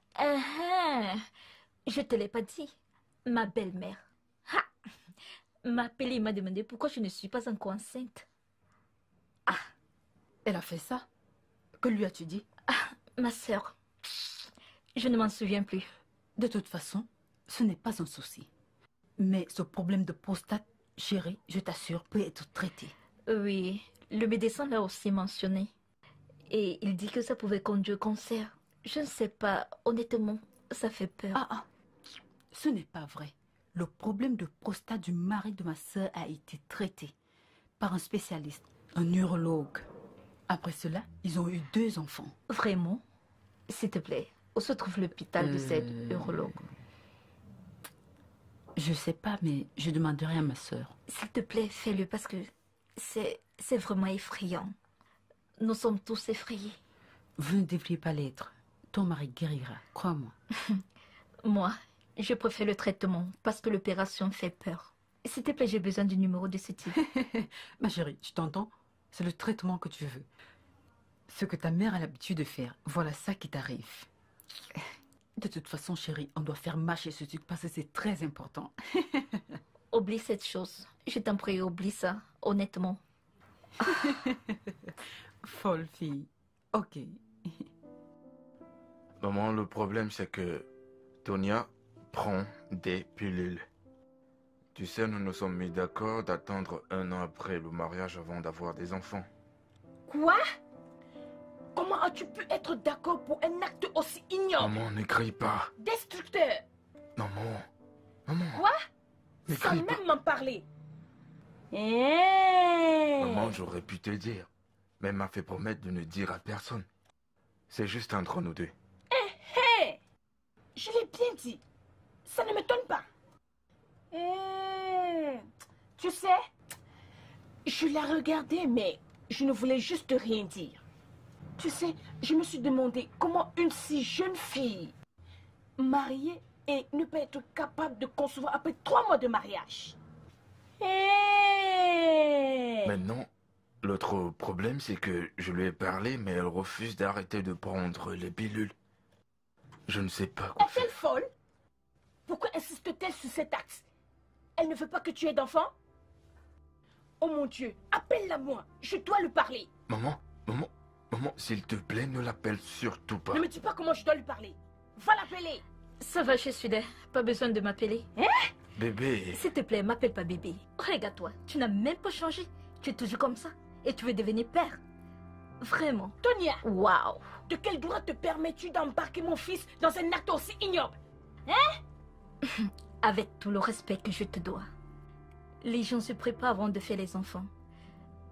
Je te l'ai pas dit. Ma belle-mère m'a appelé et m'a demandé pourquoi je ne suis pas encore enceinte. Elle a fait ça? Que lui as-tu dit? Ma sœur, je ne m'en souviens plus. De toute façon, ce n'est pas un souci. Mais ce problème de prostate, chérie, je t'assure, peut être traité. Oui, le médecin l'a aussi mentionné. Et il dit que ça pouvait conduire au cancer. Je ne sais pas, honnêtement, ça fait peur. Ce n'est pas vrai. Le problème de prostate du mari de ma sœur a été traité par un spécialiste, un urologue. Après cela, ils ont eu 2 enfants. Vraiment? S'il te plaît, où se trouve l'hôpital de cette urologue? Je sais pas, mais je demanderai à ma sœur. S'il te plaît, fais-le parce que c'est vraiment effrayant. Nous sommes tous effrayés. Vous ne devriez pas l'être. Ton mari guérira, crois-moi. Moi, je préfère le traitement parce que l'opération fait peur. S'il te plaît, j'ai besoin du numéro de ce type. Ma chérie, tu t'entends? C'est le traitement que tu veux. Ce que ta mère a l'habitude de faire, voilà ça qui t'arrive. De toute façon, chérie, on doit faire marcher ce truc parce que c'est très important. Oublie cette chose. Je t'en prie, oublie ça, honnêtement. Folle fille. Ok. Maman, le problème c'est que Tonia prend des pilules. Tu sais, nous nous sommes mis d'accord d'attendre 1 an après le mariage avant d'avoir des enfants. Quoi? Comment as-tu pu être d'accord pour un acte aussi ignoble? Maman, ne crie pas. Destructeur! Maman. Maman. Quoi? Mais sans crie pas. même m'en parler. Eh. Maman, j'aurais pu te le dire. Mais elle m'a fait promettre de ne dire à personne. C'est juste entre nous deux. Hé, je l'ai bien dit. Ça ne m'étonne pas. Tu sais, je l'ai regardé, mais je ne voulais juste rien dire. Tu sais, je me suis demandé comment une si jeune fille, mariée, et ne peut être capable de concevoir après 3 mois de mariage. Maintenant, l'autre problème, c'est que je lui ai parlé, mais elle refuse d'arrêter de prendre les pilules. Je ne sais pas quoi Est-elle faire. folle? Pourquoi insiste-t-elle sur cet acte? Elle ne veut pas que tu aies d'enfant? Oh mon Dieu, appelle-la moi, je dois lui parler. Maman, s'il te plaît, ne l'appelle surtout pas. Ne me dis pas comment je dois lui parler. Va l'appeler. Ça va, je suis là. Pas besoin de m'appeler. Bébé, S'il te plaît, m'appelle pas bébé. Regarde-toi, tu n'as même pas changé. Tu es toujours comme ça. Et tu veux devenir père. Vraiment. Tonia, Waouh. de quel droit te permets-tu d'embarquer mon fils dans un acte aussi ignoble? Avec tout le respect que je te dois. Les gens se préparent avant de faire les enfants.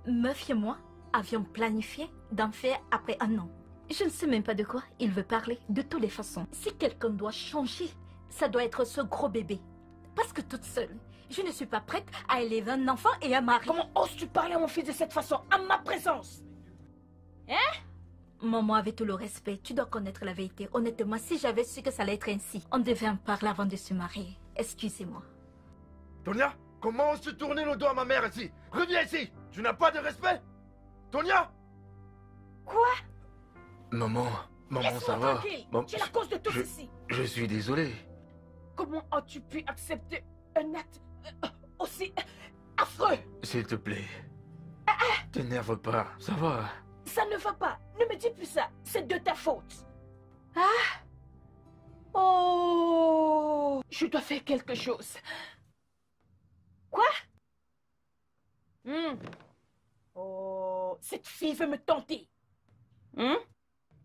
Meuf et moi avions planifié d'en faire après 1 an. Je ne sais même pas de quoi il veut parler, de toutes les façons. Si quelqu'un doit changer, ça doit être ce gros bébé. Parce que toute seule, je ne suis pas prête à élever un enfant et à marier. Comment oses-tu parler à mon fils de cette façon, à ma présence? Maman, avec tout le respect, tu dois connaître la vérité. Honnêtement, si j'avais su que ça allait être ainsi, on devait en parler avant de se marier. Excusez-moi. Tonia, comment oses-tu tourner le dos à ma mère ici? Reviens ici. Tu n'as pas de respect? Tonia? Quoi? Maman, ça Laisse-moi va. tranquille. Bon, Tu es la cause de tout ceci. je suis désolé. Comment as-tu pu accepter un acte aussi affreux? S'il te plaît. T'énerve pas, ça va. Ça ne va pas. Ne me dis plus ça. C'est de ta faute. Oh, je dois faire quelque chose. Quoi? Oh, cette fille veut me tenter.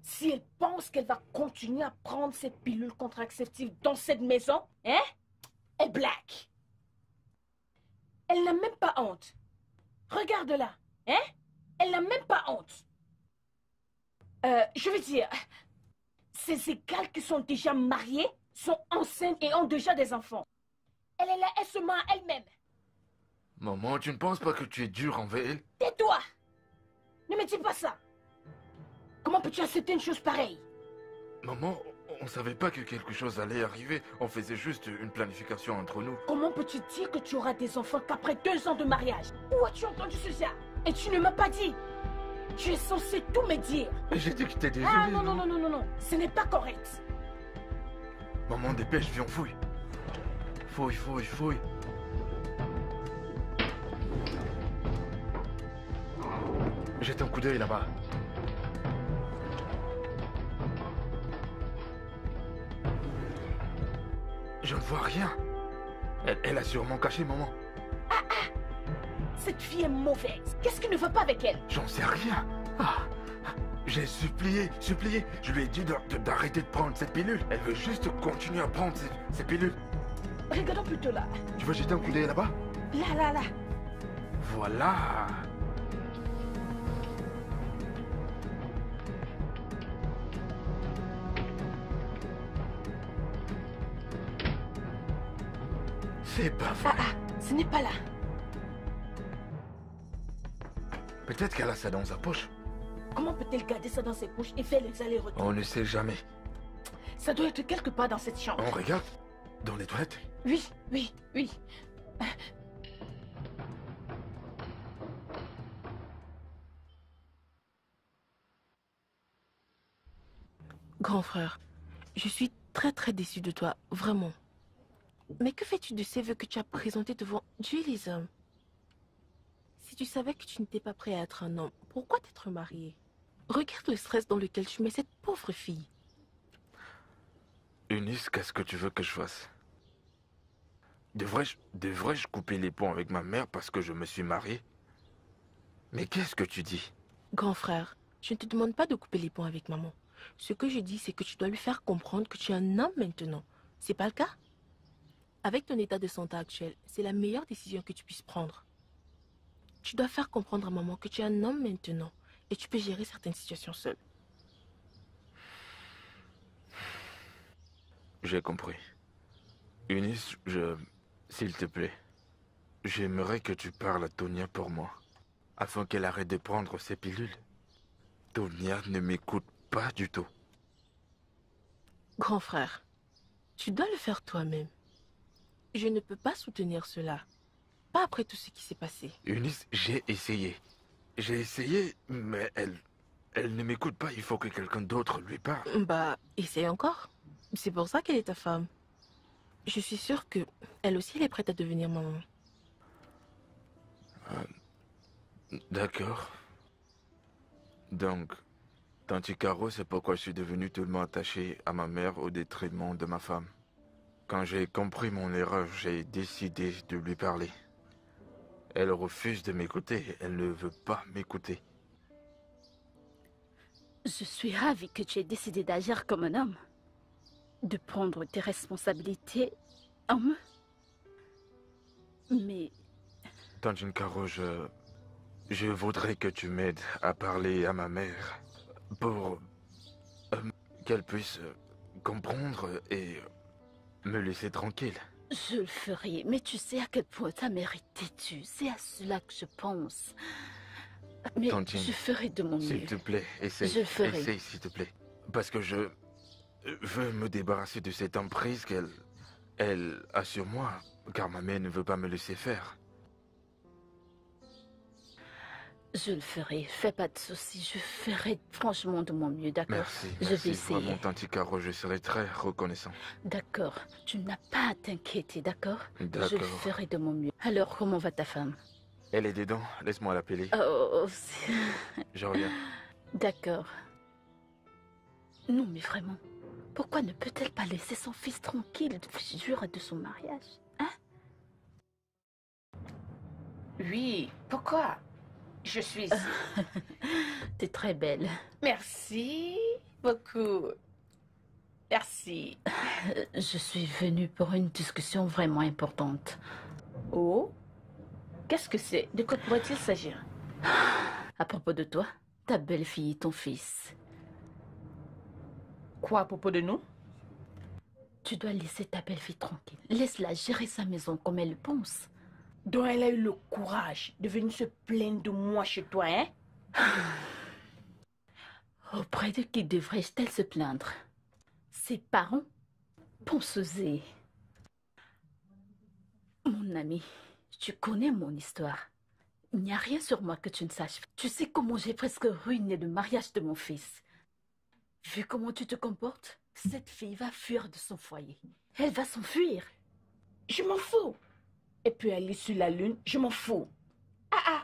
Si elle pense qu'elle va continuer à prendre cette pilule contraceptive dans cette maison, elle blague. Elle n'a même pas honte. Regarde-la, Elle n'a même pas honte. Je veux dire, ses égales qui sont déjà mariées, sont enceintes et ont déjà des enfants. Elle est là, elle se ment à elle-même. Maman, tu ne penses pas que tu es dur envers elle? Tais-toi! Ne me dis pas ça. Comment peux-tu accepter une chose pareille? Maman, on savait pas que quelque chose allait arriver. On faisait juste une planification entre nous. Comment peux-tu dire que tu auras des enfants qu'après 2 ans de mariage? Où as-tu entendu cela? Et tu ne m'as pas dit. Tu es censé tout me dire. J'ai dit que t'es désolé. Ah non, non, non, non, non, non. Ce n'est pas correct. Maman, dépêche, viens, on fouille. Fouille. Jette un coup d'œil là-bas. Je ne vois rien. Elle a sûrement caché maman. Cette fille est mauvaise. Qu'est-ce qui ne va pas avec elle? J'en sais rien. J'ai supplié. Je lui ai dit d'arrêter de prendre cette pilule. Elle veut juste continuer à prendre ces pilules. Regardons plutôt là. Tu veux jeter un coup d'œil là-bas? Là. Voilà. C'est pas vrai. Ce n'est pas là. Peut-être qu'elle a ça dans sa poche. Comment peut-elle garder ça dans ses poches et faire les allers-retours? On ne sait jamais. Ça doit être quelque part dans cette chambre. On regarde dans les toilettes. Oui. Grand frère, je suis très très déçue de toi, vraiment. Mais que fais-tu de ces vœux que tu as présentés devant Dieu et les hommes? Si tu savais que tu n'étais pas prêt à être un homme, pourquoi t'être marié? Regarde le stress dans lequel tu mets cette pauvre fille. Eunice, qu'est-ce que tu veux que je fasse? Devrais-je couper les ponts avec ma mère parce que je me suis marié? Mais qu'est-ce que tu dis? Grand frère, je ne te demande pas de couper les ponts avec maman. Ce que je dis, c'est que tu dois lui faire comprendre que tu es un homme maintenant. C'est pas le cas? Avec ton état de santé actuel, c'est la meilleure décision que tu puisses prendre. Tu dois faire comprendre à maman que tu es un homme maintenant et tu peux gérer certaines situations seul. J'ai compris. Eunice, s'il te plaît, j'aimerais que tu parles à Tonia pour moi, afin qu'elle arrête de prendre ses pilules. Tonia ne m'écoute pas du tout. Grand frère, tu dois le faire toi-même. Je ne peux pas soutenir cela. Pas après tout ce qui s'est passé. Eunice, j'ai essayé. J'ai essayé, mais elle ne m'écoute pas. Il faut que quelqu'un d'autre lui parle. Bah, essaye encore. C'est pour ça qu'elle est ta femme. Je suis sûre que elle aussi elle est prête à devenir maman. D'accord. Donc, Tanti Caro, c'est pourquoi je suis devenu tellement attaché à ma mère au détriment de ma femme. Quand j'ai compris mon erreur, j'ai décidé de lui parler. Elle refuse de m'écouter. Elle ne veut pas m'écouter. Je suis ravie que tu aies décidé d'agir comme un homme. De prendre tes responsabilités en main. Mais Tanti Caro, je voudrais que tu m'aides à parler à ma mère pour qu'elle puisse comprendre et me laisser tranquille. je le ferai. Mais tu sais à quel point ta mère est têtue. C'est à cela que je pense. Mais Tantine, je ferai de mon mieux. S'il te plaît, essaye. Je le ferai. Essaye, s'il te plaît. Parce que je veux me débarrasser de cette emprise qu'elle a sur moi, car ma mère ne veut pas me laisser faire. Je le ferai. Fais pas de soucis. Je ferai franchement de mon mieux, d'accord? Merci, Je vais merci. essayer. Vraiment, Tanti Caro, je serai très reconnaissant. D'accord. Tu n'as pas à t'inquiéter, d'accord? Je le D'accord. ferai de mon mieux. Alors, comment va ta femme? Elle est dedans, laisse-moi l'appeler. Oh, Je reviens. d'accord. Non, mais vraiment, pourquoi ne peut-elle pas laisser son fils tranquille le jour de son mariage? Hein? Oui, pourquoi? Je suis ici. T'es très belle. Merci beaucoup. Merci. Je suis venue pour une discussion vraiment importante. Oh? Qu'est-ce que c'est? De quoi pourrait-il s'agir? À propos de toi, ta belle-fille et ton fils. Quoi à propos de nous? Tu dois laisser ta belle-fille tranquille. Laisse-la gérer sa maison comme elle le pense. Donc elle a eu le courage de venir se plaindre de moi chez toi, hein? Auprès de qui devrais-je-t-elle se plaindre? Ses parents? Pensez-y. Mon ami, tu connais mon histoire. Il n'y a rien sur moi que tu ne saches. Tu sais comment j'ai presque ruiné le mariage de mon fils. Vu comment tu te comportes, cette fille va fuir de son foyer. Elle va s'enfuir. Je m'en fous. Et puis aller sur la lune, je m'en fous. Ah!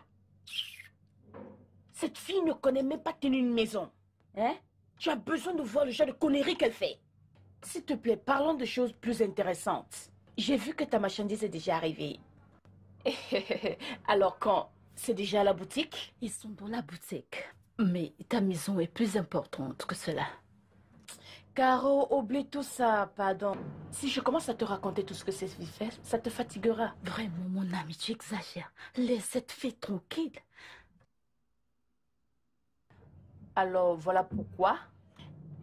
Cette fille ne connaît même pas tenir une maison. Hein? Tu as besoin de voir le genre de conneries qu'elle fait. S'il te plaît, parlons de choses plus intéressantes. J'ai vu que ta marchandise est déjà arrivée. Alors quand? C'est déjà à la boutique? Ils sont dans la boutique. Mais ta maison est plus importante que cela. Caro, oublie tout ça, pardon. Si je commence à te raconter tout ce que cette fille fait, ça te fatiguera. Vraiment, mon ami, tu exagères. Laisse cette fille tranquille. Alors voilà pourquoi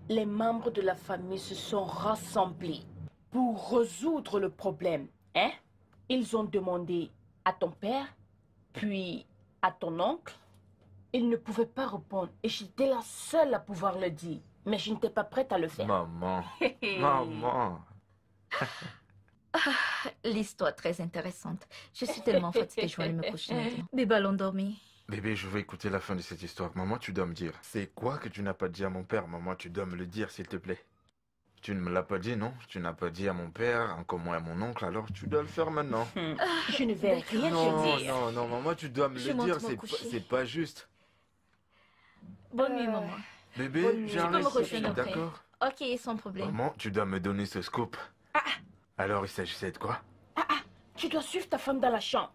les membres de la famille se sont rassemblés pour résoudre le problème. Hein? Ils ont demandé à ton père, puis à ton oncle. Ils ne pouvaient pas répondre et j'étais la seule à pouvoir le dire. Mais je n'étais pas prête à le faire. Maman, maman. L'histoire très intéressante. Je suis tellement fatiguée, je vais aller me coucher maintenant. Des ballons dormis. Bébé, je veux écouter la fin de cette histoire. Maman, tu dois me dire. C'est quoi que tu n'as pas dit à mon père? Maman, tu dois me le dire, s'il te plaît. Tu ne me l'as pas dit, non? Tu n'as pas dit à mon père, encore moins à mon oncle, alors tu dois le faire maintenant. Je ne vais rien Non, te dire. non, maman, tu dois me Je le monte dire, me coucher. c'est pas juste. Bonne nuit, maman. Bonne Bébé, nuit. Tu peux me j'arrête, rejoindre après. d'accord? Ok, sans problème. Maman, tu dois me donner ce scoop. Alors, il s'agissait de quoi? Tu dois suivre ta femme dans la chambre.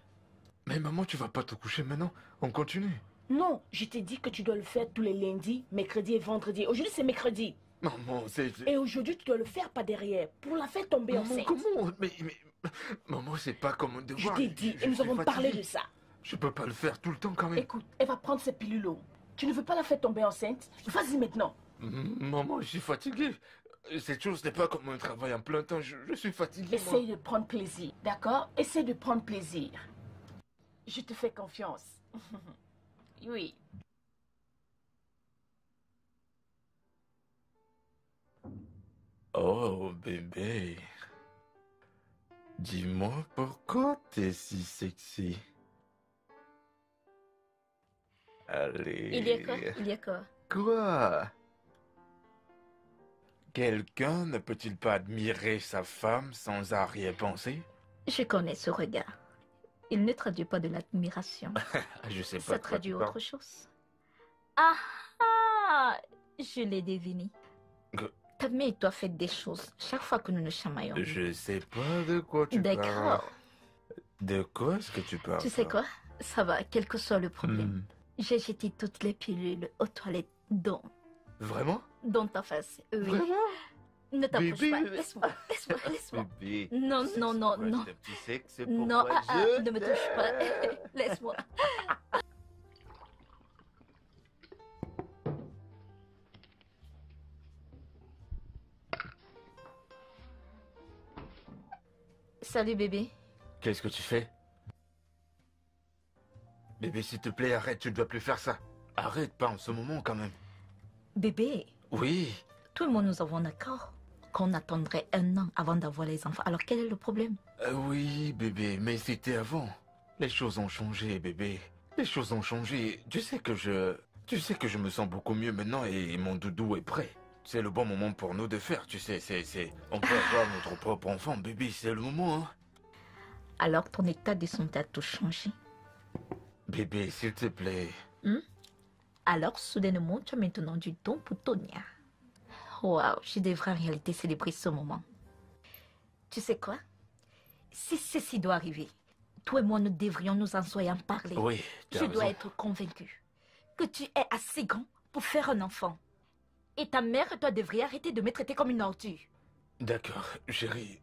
Mais maman, tu vas pas te coucher maintenant? On continue. Non, je t'ai dit que tu dois le faire tous les lundis, mercredis et vendredis. Aujourd'hui, c'est mercredi. Maman, c'est... Et aujourd'hui, tu dois le faire par derrière pour la faire tomber Maman, enceinte. comment? Mais Maman, c'est pas comme un Je devoir. t'ai dit, Je et nous suis avons parlé fatigué. de ça. Je peux pas le faire tout le temps quand même. Écoute, elle va prendre ses pilules. Tu ne veux pas la faire tomber enceinte? Vas-y maintenant. Maman, je suis fatigué. Cette chose n'est pas comme un travail en plein temps. Je suis fatigué. moi. Essaye de prendre plaisir, d'accord? Essaye de prendre plaisir. Je te fais confiance. Oui. Oh, bébé. Dis-moi pourquoi t'es si sexy. Allez. Il y a quoi? Il y a quoi? Quoi? Quelqu'un ne peut-il pas admirer sa femme sans arrière-pensée? Je connais ce regard. Il ne traduit pas de l'admiration. Je sais pas Ça de quoi traduit tu autre parles. chose. Ah ah! Je l'ai deviné. Que- Ta mère et toi faites des choses chaque fois que nous nous chamaillons. Je sais pas de quoi tu parles. D'accord. De quoi est-ce que tu parles? Tu sais quoi? Ça va, quel que soit le problème. Hmm. J'ai jeté toutes les pilules aux toilettes Vraiment? dans ta face. Oui. Vraiment? Ne t'approche Bébé, pas. bébé. Laisse-moi. Bébé. Non, non, non, Pourquoi non. je t'aime, tu sais que c'est Non, pourquoi je ne me touche pas. t'aime. Laisse-moi. Salut bébé. Qu'est-ce que tu fais? Bébé, s'il te plaît, arrête, tu ne dois plus faire ça. Arrête, pas en ce moment quand même. Bébé, Oui, tout le monde nous avons d'accord qu'on attendrait 1 an avant d'avoir les enfants. Alors quel est le problème? oui, bébé, mais c'était avant. Les choses ont changé, bébé. Les choses ont changé. Tu sais que je me sens beaucoup mieux maintenant et mon doudou est prêt. C'est le bon moment pour nous de faire, tu sais, on peut avoir notre propre enfant, bébé, c'est le moment, hein. Alors ton état de santé a tout changé. Bébé, s'il te plaît. Alors soudainement tu as maintenant du don pour Tonia. Waouh, je devrais en réalité célébrer ce moment. Tu sais quoi? Si ceci doit arriver, toi et moi nous devrions nous asseoir et en parler. Oui, tu as Je dois raison. être convaincue que tu es assez grand pour faire un enfant. Et ta mère et toi devriez arrêter de me traiter comme une ordure. D'accord, chérie.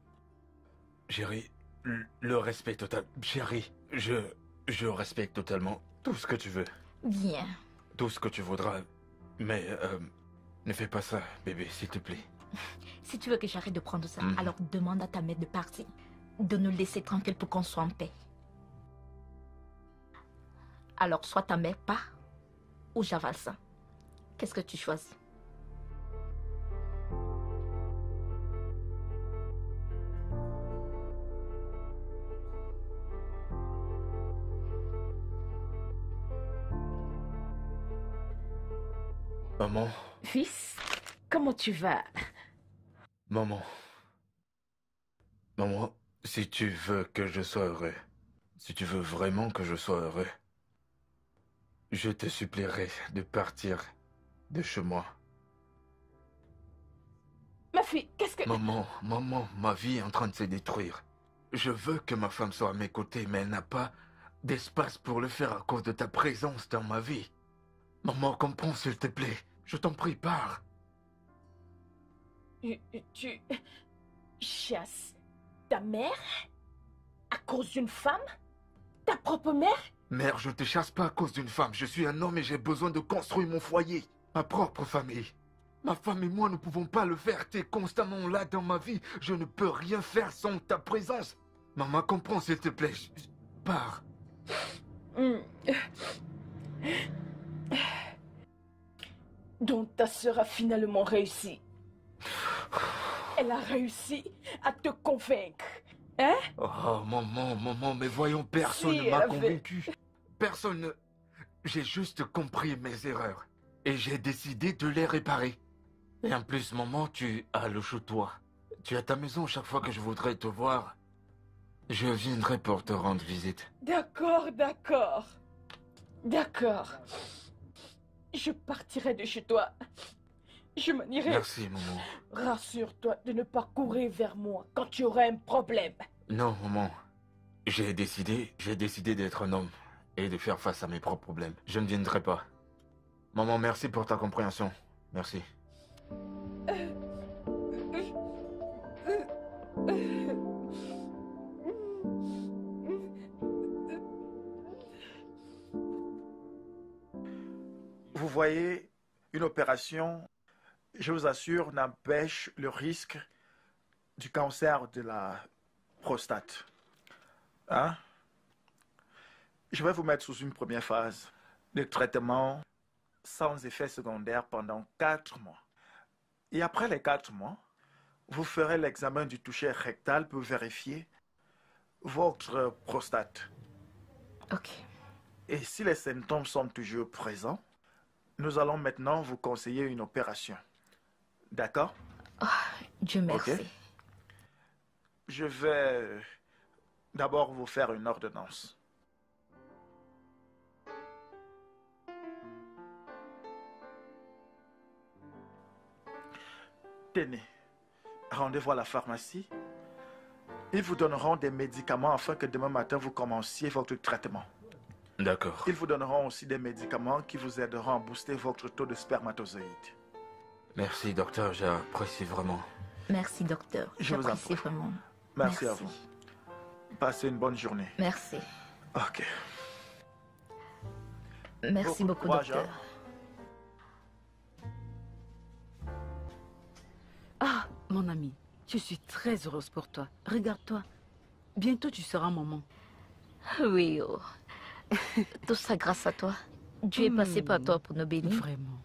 Chérie, le respect total. Chérie, je respecte totalement tout ce que tu veux. Bien. Tout ce que tu voudras. Mais, ne fais pas ça, bébé, s'il te plaît. Si tu veux que j'arrête de prendre ça, Mhm. alors demande à ta mère de partir. De nous laisser tranquilles pour qu'on soit en paix. Alors soit ta mère part, ou j'avale ça. Qu'est-ce que tu choisis? Maman, Fils, comment tu vas? maman. Maman, si tu veux que je sois heureux, si tu veux vraiment que je sois heureux, je te supplierai de partir de chez moi. Ma fille, qu'est-ce que... Maman, ma vie est en train de se détruire. Je veux que ma femme soit à mes côtés, mais elle n'a pas d'espace pour le faire à cause de ta présence dans ma vie. Maman, comprends s'il te plaît. Je t'en prie, pars. Tu chasses ta mère à cause d'une femme? Ta propre mère? Mère, je ne te chasse pas à cause d'une femme. Je suis un homme et j'ai besoin de construire mon foyer, ma propre famille. Ma femme et moi ne pouvons pas le faire. Tu es constamment là dans ma vie. Je ne peux rien faire sans ta présence. Maman, comprends s'il te plaît. Pars. Donc ta sœur a finalement réussi. Elle a réussi à te convaincre. Hein? Oh, maman, mais voyons, personne Si, ne elle m'a avait- convaincu. Personne ne... J'ai juste compris mes erreurs. Et j'ai décidé de les réparer. Et en plus, maman, tu as le chez-toi. Tu as ta maison chaque fois que je voudrais te voir. Je viendrai pour te rendre visite. D'accord, d'accord. D'accord. Je partirai de chez toi. Je m'en irai. Merci, maman. Rassure-toi de ne pas courir vers moi quand tu auras un problème. Non, maman. J'ai décidé d'être un homme et de faire face à mes propres problèmes. Je ne viendrai pas. Maman, merci pour ta compréhension. Merci. Vous voyez, une opération, je vous assure, n'empêche le risque du cancer de la prostate. Hein? Je vais vous mettre sous une première phase de traitement sans effet secondaire pendant 4 mois. Et après les 4 mois, vous ferez l'examen du toucher rectal pour vérifier votre prostate. Ok. Et si les symptômes sont toujours présents, nous allons maintenant vous conseiller une opération. D'accord? Dieu merci. Ok. Je vais d'abord vous faire une ordonnance. Tenez, rendez-vous à la pharmacie. Ils vous donneront des médicaments afin que demain matin vous commenciez votre traitement. D'accord. Ils vous donneront aussi des médicaments qui vous aideront à booster votre taux de spermatozoïdes. Merci, docteur, j'apprécie vraiment. Merci, docteur. Je vous en J'apprécie prie. vraiment. Merci à vous. Passez une bonne journée. Merci. Ok. Merci Beaucoup de beaucoup, courage, docteur. Ah, mon ami, je suis très heureuse pour toi. Regarde-toi. Bientôt, tu seras maman. Oui, oh. Tout ça grâce à toi. Dieu est passé par toi pour nous bénir. Vraiment.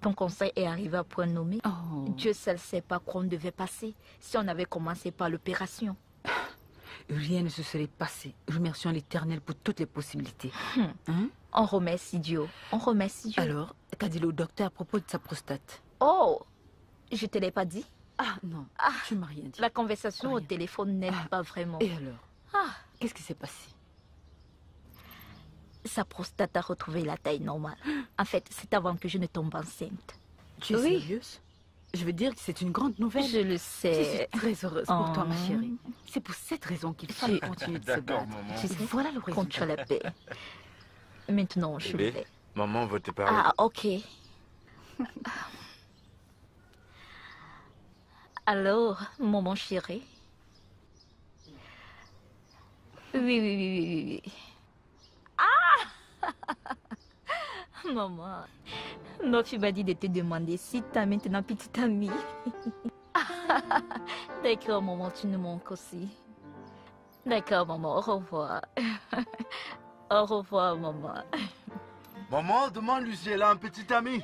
Ton conseil est arrivé à point nommé. Oh. Dieu seul sait pas quoi on devait passer si on avait commencé par l'opération. Rien ne se serait passé. Remercions l'Éternel pour toutes les possibilités. Hein? On remercie Dieu. On remercie Dieu. Alors, qu'a dit le docteur à propos de sa prostate? Oh, je te l'ai pas dit. Ah non, tu m'as rien dit. La conversation au Rien. téléphone n'aide pas vraiment. Et alors? Qu'est-ce qui s'est passé? Sa prostate a retrouvé la taille normale. En fait, c'est avant que je ne tombe enceinte. Tu es Oui. sérieuse? Je veux dire que c'est une grande nouvelle. Je le Je sais. suis très heureuse pour toi, ma Oh. chérie. C'est pour cette raison qu'il faut Tu- continuer de se D'accord, battre. maman. Tu sais, Voilà le résultat. contre la paix. Maintenant, je Bébé, vais. maman veut te parler. Ah, ok. Alors, maman chérie. Oui, oui, oui, oui, oui, oui. Ah! Maman, non, tu m'as dit de te demander si tu as maintenant petite amie. D'accord, maman, tu nous manques aussi. D'accord, maman, au revoir. Au revoir, maman. Maman, demande-lui si elle a un petit ami.